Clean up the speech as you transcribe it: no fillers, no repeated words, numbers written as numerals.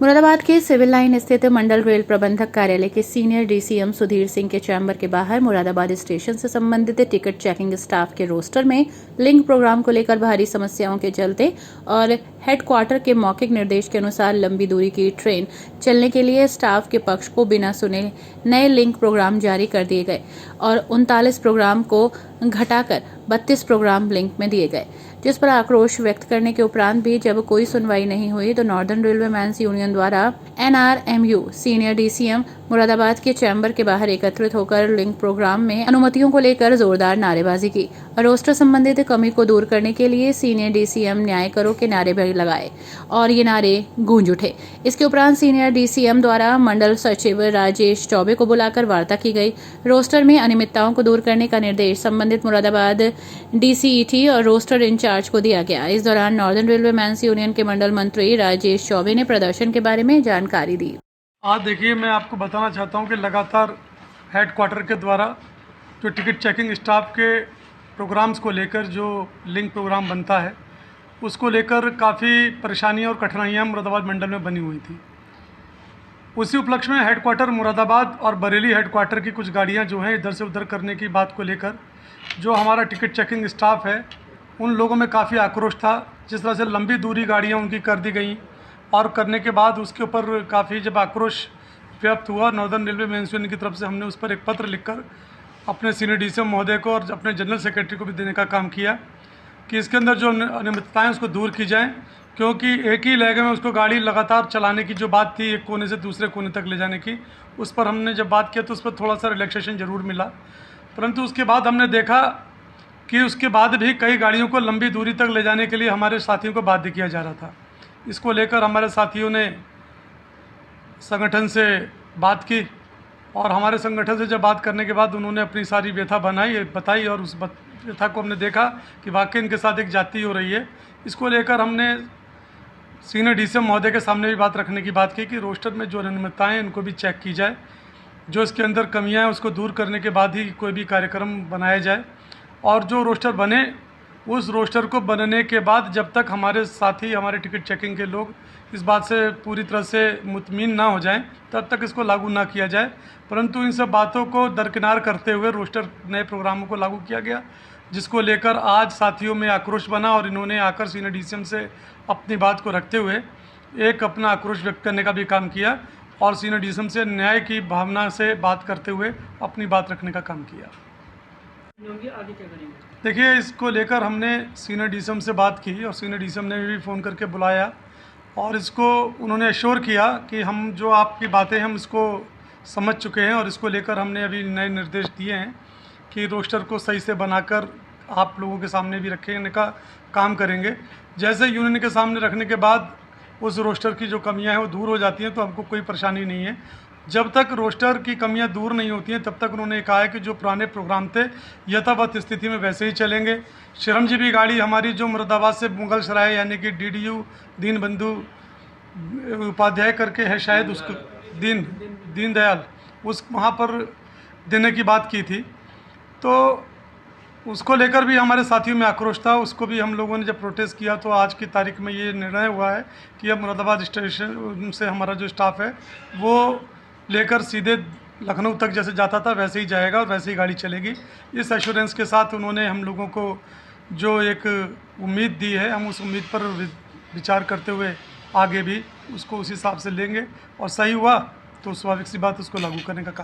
मुरादाबाद के civil line स्थित मंडल rail प्रबंधक कार्यालय के सीनियर डीसीएम सुधीर सिंह के चैम्बर के बाहर मुरादाबाद स्टेशन से संबंधित टिकट चेकिंग स्टाफ के रोस्टर में लिंक प्रोग्राम को लेकर भारी समस्याओं के चलते और हेडक्वार्टर के मौखिक निर्देश के अनुसार लंबी दूरी की ट्रेन चलने के लिए स्टाफ के पक्ष को बिना सुने नए लिंक प्रोग्राम जारी कर दिए गए और 39 प्रोग्राम को घटाकर 32 प्रोग्राम लिंक में दिए गए, जिस पर आक्रोश व्यक्त करने के उपरांत भी जब कोई सुनवाई नहीं हुई तो नॉर्दर्न रेलवे मैन्स यूनियन द्वारा एनआरएमयू सीनियर डीसीएम मुरादाबाद के चैम्बर के बाहर एकत्रित होकर लिंक प्रोग्राम में अनुमतियों को लेकर जोरदार नारेबाजी की और रोस्टर संबंधित कमी को दूर करने के लिए सीनियर डीसीएम न्याय करो के नारे भी लगाए और ये नारे गूंज उठे। इसके उपरांत सीनियर डीसीएम द्वारा मंडल सचिव राजेश चौबे को बुलाकर वार्ता की गई। रोस्टर में अनियमितताओं को दूर करने का निर्देश संबंधित मुरादाबाद डीसीईटी और रोस्टर इंचार्ज को दिया गया। इस दौरान नॉर्दर्न रेलवे मैन्स यूनियन के मंडल मंत्री राजेश चौबे ने प्रदर्शन के बारे में जानकारी दी। आज देखिए, मैं आपको बताना चाहता हूं कि लगातार हेडक्वार्टर के द्वारा जो टिकट चेकिंग स्टाफ के प्रोग्राम्स को लेकर जो लिंक प्रोग्राम बनता है उसको लेकर काफ़ी परेशानियां और कठिनाइयां मुरादाबाद मंडल में बनी हुई थी। उसी उपलक्ष्य में हेडक्वार्टर मुरादाबाद और बरेली हेडक्वार्टर की कुछ गाड़ियां जो हैं इधर से उधर करने की बात को लेकर जो हमारा टिकट चेकिंग स्टाफ है उन लोगों में काफ़ी आक्रोश था। जिस तरह से लंबी दूरी गाड़ियाँ उनकी कर दी गई और करने के बाद उसके ऊपर काफ़ी जब आक्रोश व्यक्त हुआ, नॉर्दर्न रेलवे मेन्स यूनियन की तरफ से हमने उस पर एक पत्र लिखकर अपने सीनियर डीसीएम महोदय को और अपने जनरल सेक्रेटरी को भी देने का काम किया कि इसके अंदर जो अनियमितताएँ उसको दूर की जाएँ, क्योंकि एक ही लहजे में उसको गाड़ी लगातार चलाने की जो बात थी एक कोने से दूसरे कोने तक ले जाने की, उस पर हमने जब बात किया तो उस पर थोड़ा सा रिलैक्सेशन ज़रूर मिला। परंतु उसके बाद हमने देखा कि उसके बाद भी कई गाड़ियों को लंबी दूरी तक ले जाने के लिए हमारे साथियों को बाध्य किया जा रहा था। इसको लेकर हमारे साथियों ने संगठन से बात की और हमारे संगठन से जब बात करने के बाद उन्होंने अपनी सारी व्यथा बताई और उस व्यथा को हमने देखा कि वाकई इनके साथ एक जाति हो रही है। इसको लेकर हमने सीनियर डीसीएम महोदय के सामने भी बात रखने की बात की कि रोस्टर में जो अनियमितताएँ हैं उनको भी चेक की जाए, जो इसके अंदर कमियाँ हैं उसको दूर करने के बाद ही कोई भी कार्यक्रम बनाया जाए और जो रोस्टर बने उस रोस्टर को बनने के बाद जब तक हमारे साथी हमारे टिकट चेकिंग के लोग इस बात से पूरी तरह से मुतमिन ना हो जाएं तब तक इसको लागू ना किया जाए। परंतु इन सब बातों को दरकिनार करते हुए रोस्टर नए प्रोग्रामों को लागू किया गया, जिसको लेकर आज साथियों में आक्रोश बना और इन्होंने आकर सीनियर डीसीएम से अपनी बात को रखते हुए एक अपना आक्रोश व्यक्त करने का भी काम किया और सीनियर डीसीएम से न्याय की भावना से बात करते हुए अपनी बात रखने का काम किया। आगे क्या करेंगे? देखिए, इसको लेकर हमने सीनियर डीसीएम से बात की और सीनियर डीसीएम ने भी फ़ोन करके बुलाया और इसको उन्होंने एश्योर किया कि हम जो आपकी बातें हम इसको समझ चुके हैं और इसको लेकर हमने अभी नए निर्देश दिए हैं कि रोस्टर को सही से बनाकर आप लोगों के सामने भी रखने का काम करेंगे। जैसे यूनियन के सामने रखने के बाद उस रोस्टर की जो कमियां हैं वो दूर हो जाती हैं तो हमको कोई परेशानी नहीं है। जब तक रोस्टर की कमियां दूर नहीं होती हैं तब तक उन्होंने कहा है कि जो पुराने प्रोग्राम थे यथावत स्थिति में वैसे ही चलेंगे। श्रमजीवी गाड़ी हमारी जो मुरादाबाद से मुगल सराय यानी कि डीडीयू दीनबंधु उपाध्याय करके है शायद, उसको दीनदयाल उस वहाँ पर देने की बात की थी, तो उसको लेकर भी हमारे साथियों में आक्रोश था। उसको भी हम लोगों ने जब प्रोटेस्ट किया तो आज की तारीख में ये निर्णय हुआ है कि अब मुरादाबाद स्टेशन से हमारा जो स्टाफ है वो लेकर सीधे लखनऊ तक जैसे जाता था वैसे ही जाएगा और वैसे ही गाड़ी चलेगी। इस एश्योरेंस के साथ उन्होंने हम लोगों को जो एक उम्मीद दी है, हम उस उम्मीद पर विचार करते हुए आगे भी उसको उसी हिसाब से लेंगे और सही हुआ तो स्वाभाविक सी बात उसको लागू करने का काम